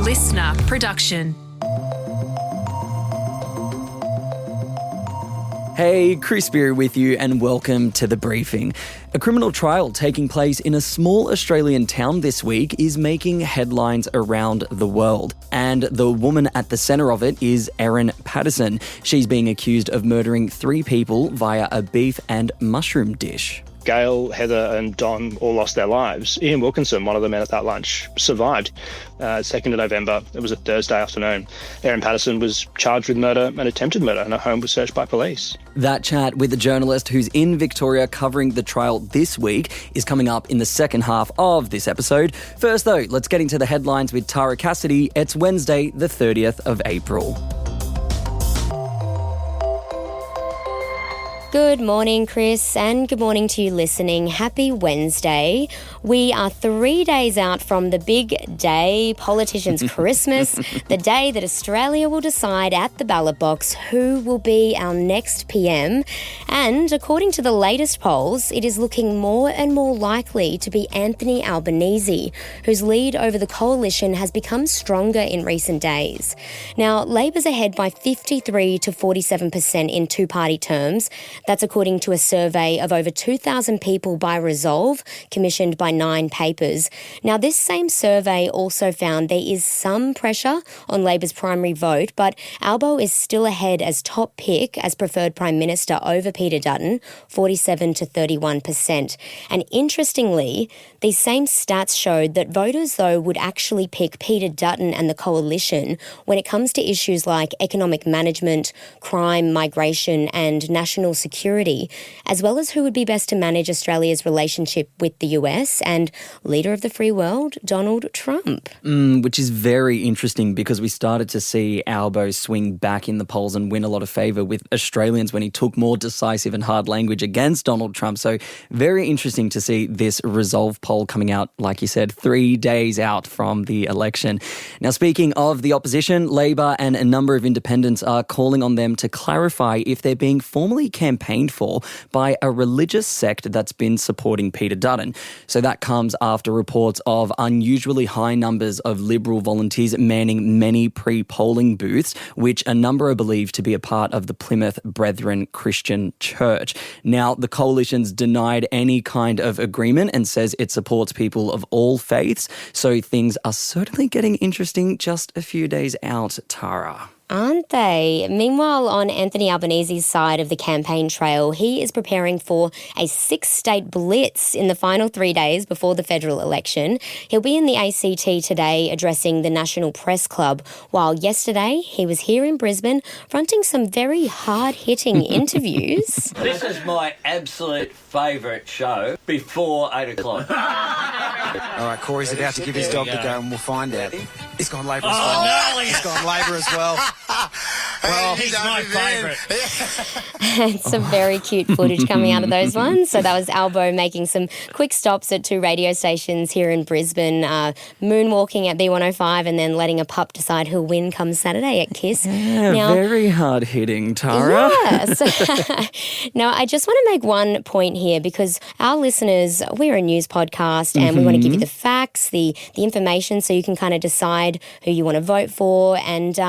listener production. Hey, Chris Beer with you and welcome to The Briefing. A criminal trial taking place in a small Australian town this week is making headlines around the world. And the woman at the centre of it is Erin Patterson. She's being accused of murdering 3 people via a beef and mushroom dish. Gail, Heather and Don all lost their lives. Ian Wilkinson, one of the men at that lunch, survived. 2nd of November, it was a Thursday afternoon. Erin Patterson was charged with murder and attempted murder, and her home was searched by police. That chat with the journalist who's in Victoria covering the trial this week is coming up in the second half of this episode. First though, let's get into the headlines with Tara Cassidy. It's Wednesday, the 30th of April. Good morning, Chris, and good morning to you listening. Happy Wednesday. We are 3 days out from the big day, politicians' Christmas, the day that Australia will decide at the ballot box who will be our next PM. And according to the latest polls, it is looking more and more likely to be Anthony Albanese, whose lead over the coalition has become stronger in recent days. Now, Labor's ahead by 53 to 47% in two-party terms. That's according to a survey of over 2,000 people by Resolve, commissioned by 9 papers. Now, this same survey also found there is some pressure on Labor's primary vote, but Albo is still ahead as top pick as preferred Prime Minister over Peter Dutton, 47 to 31%. And interestingly, these same stats showed that voters, though, would actually pick Peter Dutton and the coalition when it comes to issues like economic management, crime, migration and national security, as well as who would be best to manage Australia's relationship with the US and leader of the free world, Donald Trump. Which is very interesting because we started to see Albo swing back in the polls and win a lot of favour with Australians when he took more decisive and hard language against Donald Trump. So very interesting to see this Resolve poll coming out, like you said, 3 days out from the election. Now, speaking of the opposition, Labor and a number of independents are calling on them to clarify if they're being formally campaigned for by a religious sect that's been supporting Peter Dutton. So that comes after reports of unusually high numbers of Liberal volunteers manning many pre-polling booths, which a number are believed to be a part of the Plymouth Brethren Christian Church. Now, the coalition's denied any kind of agreement and says it supports people of all faiths. So things are certainly getting interesting just a few days out, Tara. Aren't they? Meanwhile, on Anthony Albanese's side of the campaign trail, he is preparing for a 6-state blitz in the final 3 days before the federal election. He'll be in the ACT today addressing the National Press Club, while yesterday he was here in Brisbane fronting some very hard-hitting interviews. This is my absolute favourite show before 8 o'clock. All right, Corey's about to give his dog the go and we'll find out. He's gone Labor as well. No, he's gone Labor as well. Well, he's my favourite. Some very cute footage coming out of those ones. So that was Albo making some quick stops at 2 radio stations here in Brisbane, moonwalking at B105 and then letting a pup decide who'll win come Saturday at KISS. Yeah, now, very hard-hitting, Tara. Yes. Now, I just want to make one point here because our listeners, we're a news podcast and we want to give you the facts, the information so you can kind of decide who you want to vote for. And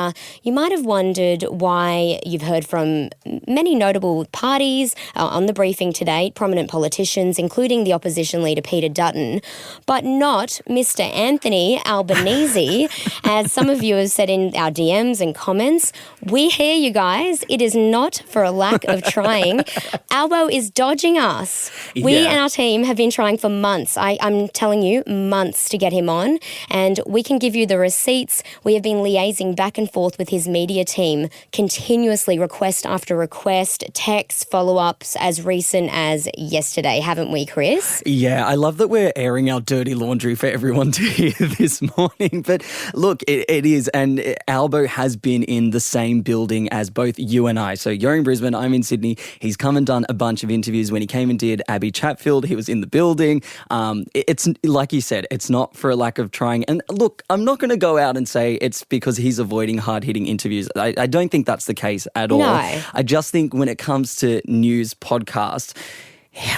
you might have wondered why you've heard from many notable parties on the briefing today, prominent politicians, including the opposition leader Peter Dutton, but not Mr. Anthony Albanese, as some of you have said in our DMs and comments. We hear you guys. It is not for a lack of trying. Albo is dodging us. We and our team have been trying for months. I'm telling you, months to get him on, and we can give you the receipts. We have been liaising back and forth with his media team, continuously request after request, texts, follow-ups as recent as yesterday, haven't we, Chris? Yeah, I love that we're airing our dirty laundry for everyone to hear this morning. But look, it is, and Albo has been in the same building as both you and I. So you're in Brisbane, I'm in Sydney. He's come and done a bunch of interviews. When he came and did Abby Chatfield, he was in the building. It's like you said, it's not for a lack of trying. And look, I'm not going to go out and say it's because he's avoiding hard-hitting interviews. I don't think that's the case at all. No. I just think when it comes to news podcasts,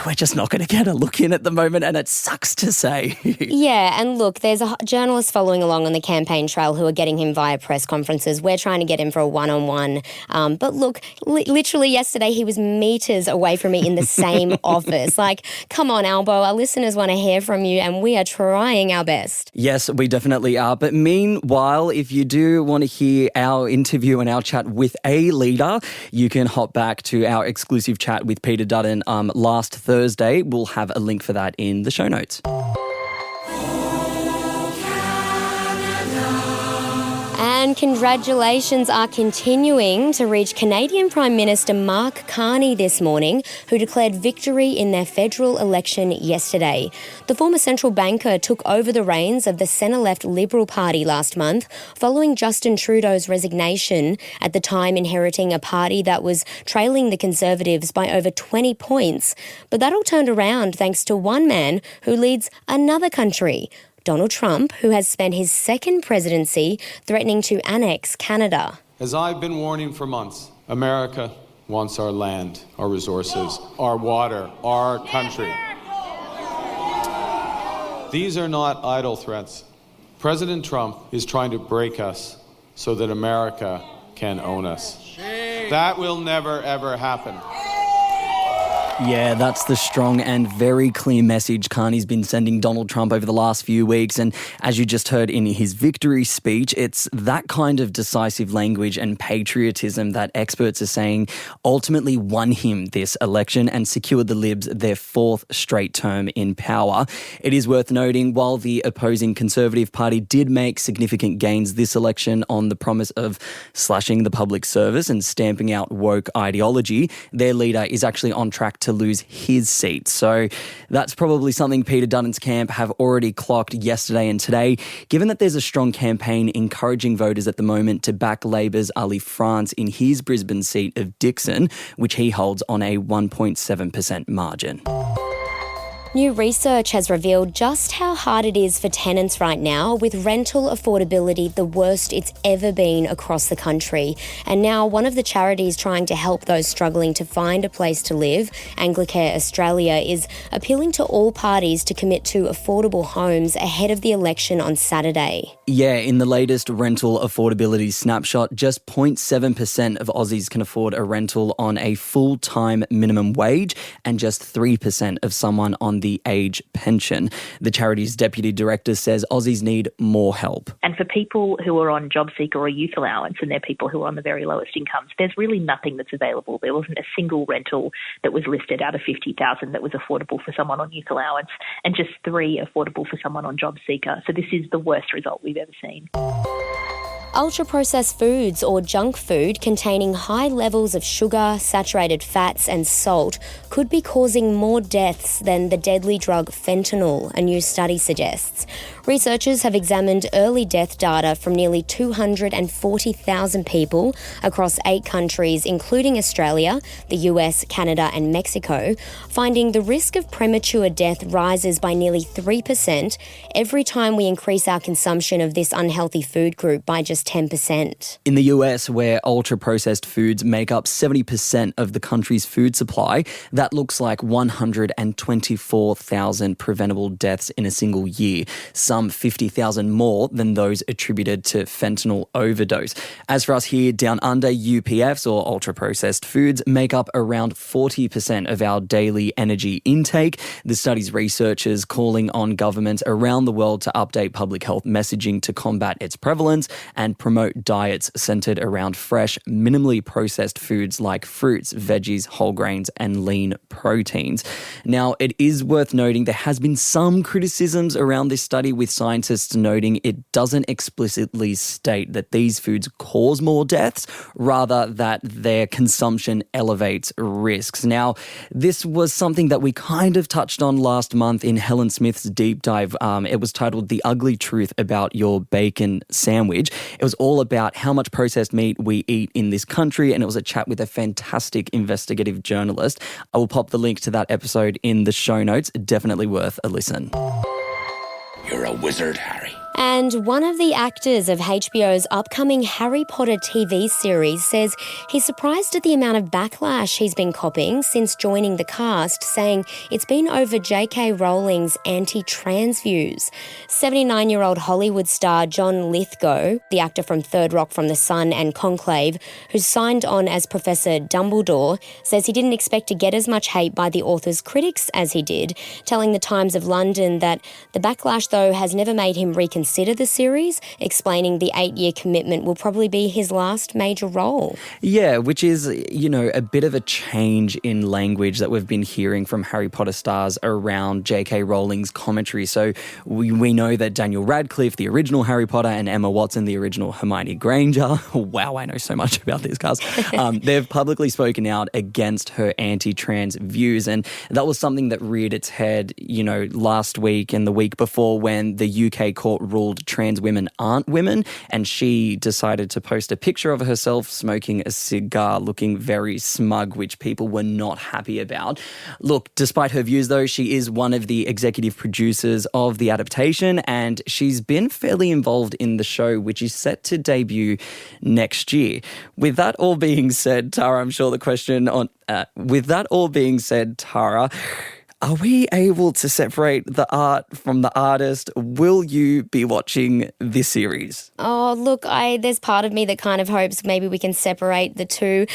we're just not going to get a look in at the moment, and it sucks to say. Yeah, and look, there's a journalist following along on the campaign trail who are getting him via press conferences. We're trying to get him for a one-on-one. But look, literally yesterday he was meters away from me in the same office. Like, come on, Albo, our listeners want to hear from you, and we are trying our best. Yes, we definitely are. But meanwhile, if you do want to hear our interview and our chat with a leader, you can hop back to our exclusive chat with Peter Dutton last Thursday. We'll have a link for that in the show notes. And congratulations are continuing to reach Canadian Prime Minister Mark Carney this morning, who declared victory in their federal election yesterday. The former central banker took over the reins of the centre-left Liberal Party last month, following Justin Trudeau's resignation, at the time inheriting a party that was trailing the Conservatives by over 20 points. But that all turned around thanks to one man who leads another country, Donald Trump, who has spent his second presidency threatening to annex Canada. As I've been warning for months, America wants our land, our resources, our water, our country. These are not idle threats. President Trump is trying to break us so that America can own us. That will never, ever happen. Yeah, that's the strong and very clear message Carney's been sending Donald Trump over the last few weeks. And as you just heard in his victory speech, it's that kind of decisive language and patriotism that experts are saying ultimately won him this election and secured the Libs their fourth straight term in power. It is worth noting, while the opposing Conservative Party did make significant gains this election on the promise of slashing the public service and stamping out woke ideology, their leader is actually on track to lose his seat. So that's probably something Peter Dutton's camp have already clocked yesterday and today, given that there's a strong campaign encouraging voters at the moment to back Labor's Ali France in his Brisbane seat of Dixon, which he holds on a 1.7% margin. New research has revealed just how hard it is for tenants right now, with rental affordability the worst it's ever been across the country. And now one of the charities trying to help those struggling to find a place to live, Anglicare Australia, is appealing to all parties to commit to affordable homes ahead of the election on Saturday. Yeah, in the latest rental affordability snapshot, just 0.7% of Aussies can afford a rental on a full-time minimum wage, and just 3% of someone on the age pension. The charity's deputy director says Aussies need more help. And for people who are on job seeker or youth allowance, and they're people who are on the very lowest incomes, there's really nothing that's available. There wasn't a single rental that was listed out of 50,000 that was affordable for someone on youth allowance, and just 3 affordable for someone on job seeker. So this is the worst result we've ever seen. Ultra-processed foods, or junk food, containing high levels of sugar, saturated fats and salt could be causing more deaths than the deadly drug fentanyl, a new study suggests. Researchers have examined early death data from nearly 240,000 people across 8 countries, including Australia, the US, Canada and Mexico, finding the risk of premature death rises by nearly 3% every time we increase our consumption of this unhealthy food group by just 10%. In the US, where ultra-processed foods make up 70% of the country's food supply, that looks like 124,000 preventable deaths in a single year, some 50,000 more than those attributed to fentanyl overdose. As for us here down under, UPFs, or ultra-processed foods, make up around 40% of our daily energy intake. The study's researchers calling on governments around the world to update public health messaging to combat its prevalence and promote diets centered around fresh, minimally processed foods like fruits, veggies, whole grains, and lean proteins. Now, it is worth noting there has been some criticisms around this study, with scientists noting it doesn't explicitly state that these foods cause more deaths, rather that their consumption elevates risks. Now, this was something that we kind of touched on last month in Helen Smith's deep dive. It was titled "The Ugly Truth About Your Bacon Sandwich." It was all about how much processed meat we eat in this country, and it was a chat with a fantastic investigative journalist. I will pop the link to that episode in the show notes. Definitely worth a listen. You're a wizard, Harry. And one of the actors of HBO's upcoming Harry Potter TV series says he's surprised at the amount of backlash he's been copying since joining the cast, saying it's been over J.K. Rowling's anti-trans views. 79-year-old Hollywood star John Lithgow, the actor from Third Rock from the Sun and Conclave, who's signed on as Professor Dumbledore, says he didn't expect to get as much hate by the author's critics as he did, telling the Times of London that the backlash, though, has never made him reconsider the series, explaining the 8-year commitment will probably be his last major role. Yeah, which is, a bit of a change in language that we've been hearing from Harry Potter stars around J.K. Rowling's commentary. So we know that Daniel Radcliffe, the original Harry Potter, and Emma Watson, the original Hermione Granger, wow, I know so much about this, guys. They've publicly spoken out against her anti-trans views, and that was something that reared its head, last week and the week before when the UK court ruled trans women aren't women, and she decided to post a picture of herself smoking a cigar, looking very smug, which people were not happy about. Look, despite her views though, she is one of the executive producers of the adaptation, and she's been fairly involved in the show, which is set to debut next year. With that all being said, Tara, I'm sure the question on... with that all being said, Tara... are we able to separate the art from the artist? Will you be watching this series? Oh, look, there's part of me that kind of hopes maybe we can separate the two.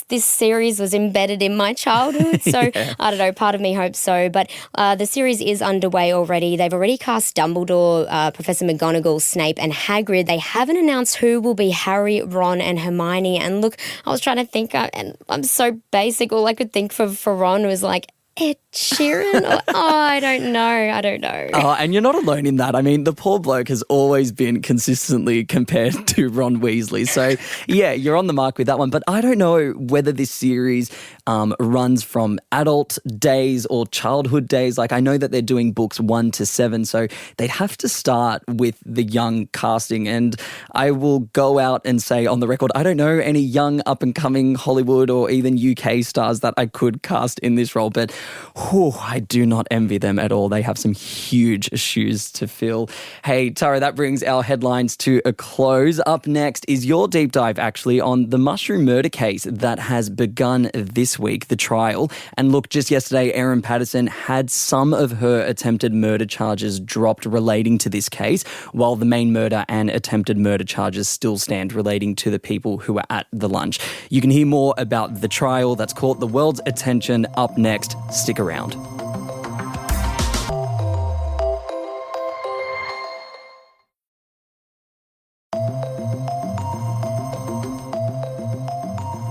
This series was embedded in my childhood, so yeah. I don't know, part of me hopes so. But the series is underway already. They've already cast Dumbledore, Professor McGonagall, Snape and Hagrid. They haven't announced who will be Harry, Ron and Hermione. And look, I was trying to think, and I'm so basic, all I could think for Ron was like, Ed Sheeran? I don't know. Oh, and you're not alone in that. I mean, the poor bloke has always been consistently compared to Ron Weasley. So, yeah, you're on the mark with that one. But I don't know whether this series runs from adult days or childhood days. Like, I know that they're doing books 1 to 7, so they'd have to start with the young casting. And I will go out and say on the record, I don't know any young up-and-coming Hollywood or even UK stars that I could cast in this role. But I do not envy them at all. They have some huge shoes to fill. Hey, Tara, that brings our headlines to a close. Up next is your deep dive, actually, on the mushroom murder case that has begun this week, the trial. And look, just yesterday, Erin Patterson had some of her attempted murder charges dropped relating to this case, while the main murder and attempted murder charges still stand relating to the people who were at the lunch. You can hear more about the trial that's caught the world's attention up next. Stick around.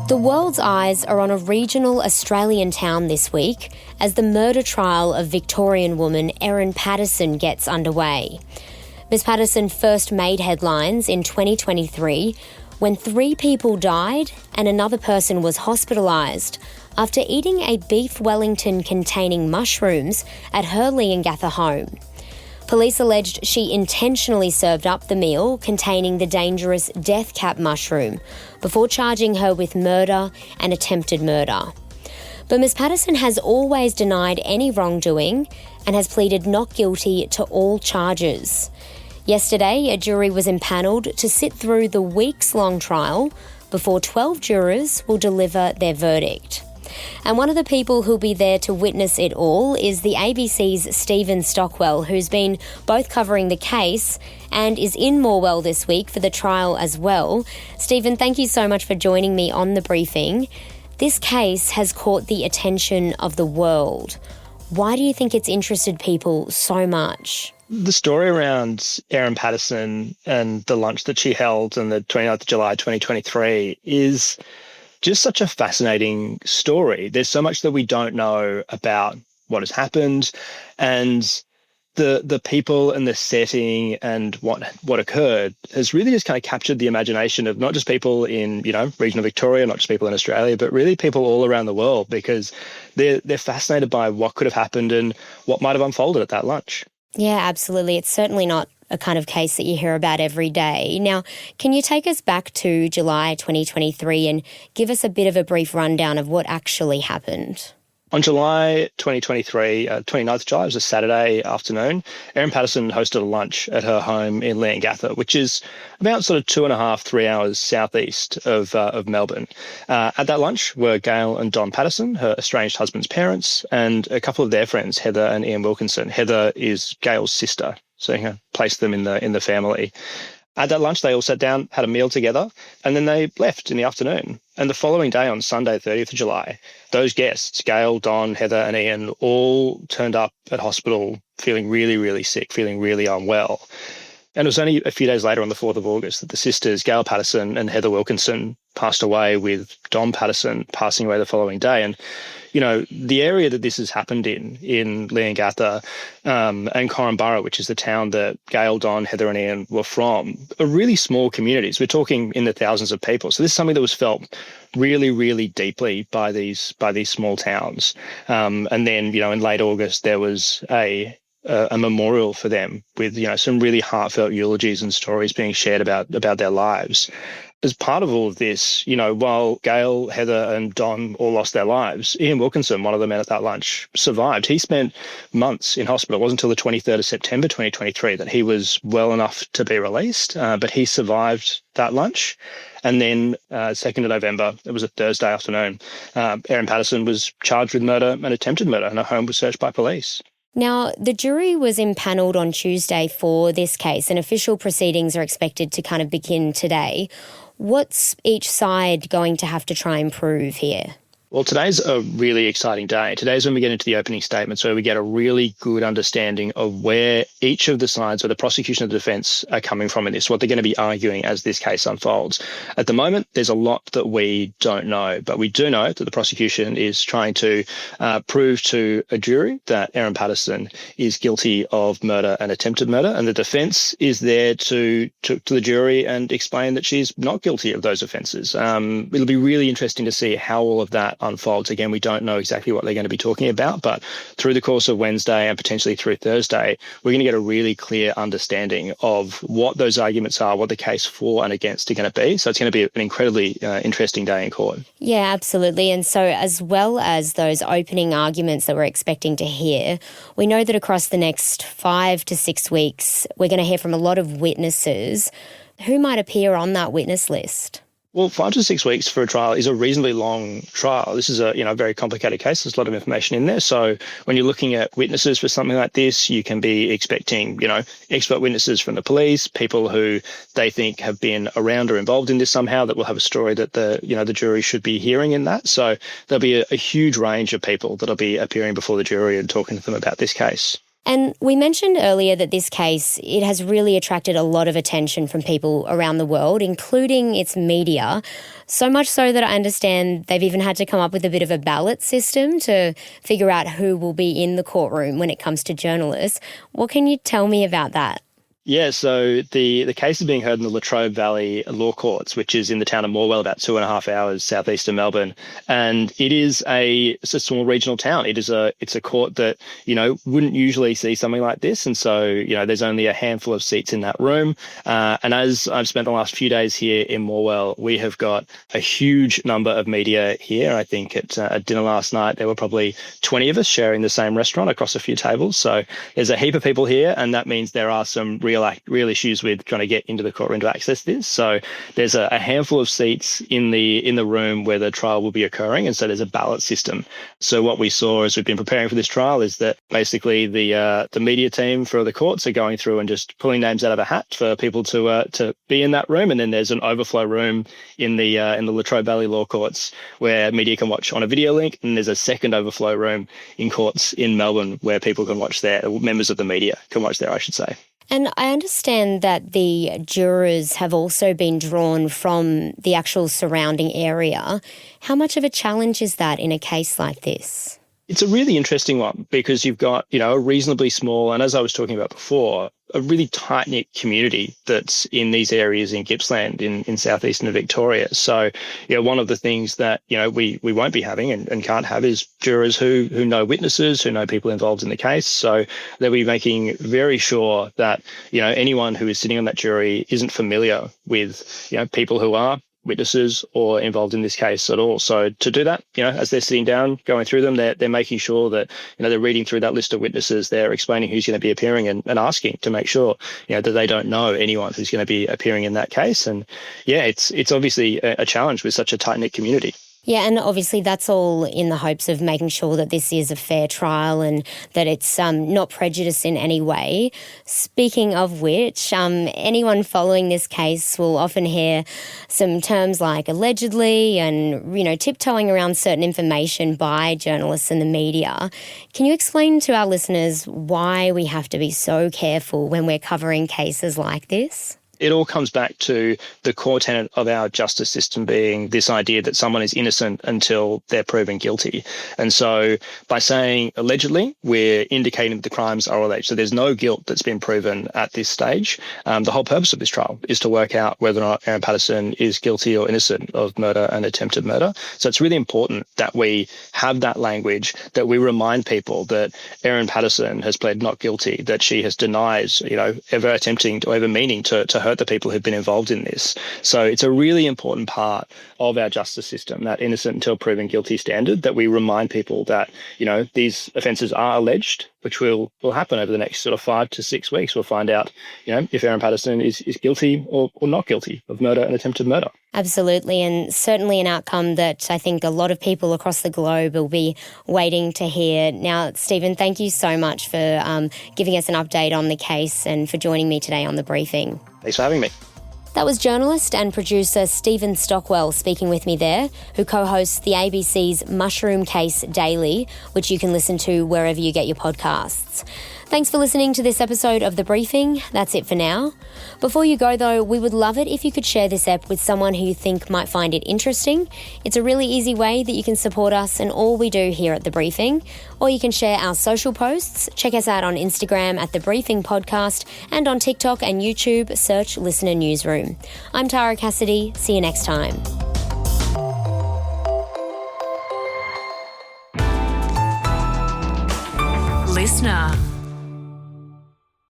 The world's eyes are on a regional Australian town this week as the murder trial of Victorian woman Erin Patterson gets underway. Ms. Patterson first made headlines in 2023 when 3 people died and another person was hospitalised after eating a Beef Wellington containing mushrooms at her Leongatha home. Police alleged she intentionally served up the meal containing the dangerous death cap mushroom before charging her with murder and attempted murder. But Ms. Patterson has always denied any wrongdoing and has pleaded not guilty to all charges. Yesterday, a jury was impanelled to sit through the weeks-long trial before 12 jurors will deliver their verdict. And one of the people who'll be there to witness it all is the ABC's Stephen Stockwell, who's been both covering the case and is in Morwell this week for the trial as well. Stephen, thank you so much for joining me on the briefing. This case has caught the attention of the world. Why do you think it's interested people so much? The story around Erin Patterson and the lunch that she held on the 29th of July 2023 is just such a fascinating story. There's so much that we don't know about what has happened, and the people and the setting and what occurred has really just kind of captured the imagination of not just people in, regional Victoria, not just people in Australia, but really people all around the world, because they're fascinated by what could have happened and what might have unfolded at that lunch. Yeah, absolutely. It's certainly not a kind of case that you hear about every day. Now, can you take us back to July 2023 and give us a bit of a brief rundown of what actually happened? On July 2023, 29th of July, it was a Saturday afternoon, Erin Patterson hosted a lunch at her home in Leongatha, which is about sort of 2.5, 3 hours southeast of Melbourne. At that lunch were Gail and Don Patterson, her estranged husband's parents, and a couple of their friends, Heather and Ian Wilkinson. Heather is Gail's sister, so you know, placed them in the family. At that lunch, they all sat down, had a meal together, and then they left in the afternoon. And the following day, on Sunday, 30th of July, those guests, Gail, Don, Heather, and Ian, all turned up at hospital feeling really, really sick, feeling really unwell. And it was only a few days later, on the 4th of August, that the sisters, Gail Patterson and Heather Wilkinson, passed away, with Don Patterson passing away the following day. And, you know, the area that this has happened in Leongatha and Corumburra, which is the town that Gail, Don, Heather and Ian were from, are really small communities. We're talking in the thousands of people. So this is something that was felt really, really deeply by these small towns. And then, you know, in late August, there was a memorial for them with, you know, some really heartfelt eulogies and stories being shared about their lives. As part of all of this, you know, while Gail, Heather and Don all lost their lives, Ian Wilkinson, one of the men at that lunch, survived. He spent months in hospital. It wasn't until the 23rd of September 2023 that he was well enough to be released, but he survived that lunch. And then 2nd of November, it was a Thursday afternoon, Erin Patterson was charged with murder and attempted murder, and her home was searched by police. Now, the jury was impanelled on Tuesday for this case, and official proceedings are expected to kind of begin today. What's each side going to have to try and prove here? Well, today's a really exciting day. Today's when we get into the opening statements, where we get a really good understanding of where each of the sides, or the prosecution and the defence, are coming from in this, what they're going to be arguing as this case unfolds. At the moment, there's a lot that we don't know, but we do know that the prosecution is trying to prove to a jury that Erin Patterson is guilty of murder and attempted murder, and the defence is there to the jury and explain that she's not guilty of those offences. It'll be really interesting to see how all of that unfolds. Again, we don't know exactly what they're going to be talking about, but through the course of Wednesday and potentially through Thursday, we're going to get a really clear understanding of what those arguments are, what the case for and against are going to be. So it's going to be an incredibly interesting day in court. Yeah, absolutely. And so, as well as those opening arguments that we're expecting to hear, we know that across the next 5 to 6 weeks, we're going to hear from a lot of witnesses. Who might appear on that witness list? Well, 5 to 6 weeks for a trial is a reasonably long trial. This is a very complicated case. There's a lot of information in there. So when you're looking at witnesses for something like this, you can be expecting, expert witnesses from the police, people who they think have been around or involved in this somehow, that will have a story that the jury should be hearing in that. So there'll be a huge range of people that'll be appearing before the jury and talking to them about this case. And we mentioned earlier that this case, it has really attracted a lot of attention from people around the world, including its media, so much so that I understand they've even had to come up with a bit of a ballot system to figure out who will be in the courtroom when it comes to journalists. What can you tell me about that? Yeah, so the case is being heard in the Latrobe Valley Law Courts, which is in the town of Morwell, about 2.5 hours southeast of Melbourne. And it's a small regional town. It's a court that, wouldn't usually see something like this. And so, there's only a handful of seats in that room. And as I've spent the last few days here in Morwell, we have got a huge number of media here. I think at dinner last night, there were probably 20 of us sharing the same restaurant across a few tables. So there's a heap of people here, and that means there are some real issues with trying to get into the courtroom to access this. So there's a handful of seats in the room where the trial will be occurring, and so there's a ballot system. So what we saw as we've been preparing for this trial is that basically the media team for the courts are going through and just pulling names out of a hat for people to be in that room, and then there's an overflow room in the Latrobe Valley Law Courts where media can watch on a video link, and there's a second overflow room in courts in Melbourne where people can watch there, members of the media can watch there, I should say. And I understand that the jurors have also been drawn from the actual surrounding area. How much of a challenge is that in a case like this? It's a really interesting one because you've got, a reasonably small, and as I was talking about before, a really tight-knit community that's in these areas in Gippsland in southeastern Victoria. So, one of the things that, we won't be having and can't have is jurors who know witnesses, who know people involved in the case. So they'll be making very sure that, anyone who is sitting on that jury isn't familiar with, people who are witnesses or involved in this case at all. So to do that, as they're sitting down, going through them, they're making sure that, they're reading through that list of witnesses, they're explaining who's going to be appearing and asking to make sure, that they don't know anyone who's going to be appearing in that case. And it's obviously a challenge with such a tight-knit community. Yeah, and obviously that's all in the hopes of making sure that this is a fair trial and that it's not prejudiced in any way. Speaking of which, anyone following this case will often hear some terms like allegedly and, tiptoeing around certain information by journalists and the media. Can you explain to our listeners why we have to be so careful when we're covering cases like this? It all comes back to the core tenet of our justice system being this idea that someone is innocent until they're proven guilty. And so by saying allegedly, we're indicating that the crimes are alleged. So there's no guilt that's been proven at this stage. The whole purpose of this trial is to work out whether or not Erin Patterson is guilty or innocent of murder and attempted murder. So it's really important that we have that language, that we remind people that Erin Patterson has pled not guilty, that she has denied, ever attempting or ever meaning to hurt the people who've been involved in this. So it's a really important part of our justice system, that innocent until proven guilty standard, that we remind people that, these offences are alleged, which will happen over the next sort of 5 to 6 weeks. We'll find out, if Erin Patterson is guilty or not guilty of murder and attempted murder. Absolutely, and certainly an outcome that I think a lot of people across the globe will be waiting to hear. Now, Stephen, thank you so much for giving us an update on the case and for joining me today on The Briefing. Thanks for having me. That was journalist and producer Stephen Stockwell speaking with me there, who co-hosts the ABC's Mushroom Case Daily, which you can listen to wherever you get your podcasts. Thanks for listening to this episode of The Briefing. That's it for now. Before you go, though, we would love it if you could share this ep with someone who you think might find it interesting. It's a really easy way that you can support us and all we do here at The Briefing. Or you can share our social posts. Check us out on Instagram at The Briefing Podcast and on TikTok and YouTube, search Listener Newsroom. I'm Tara Cassidy. See you next time. Listener.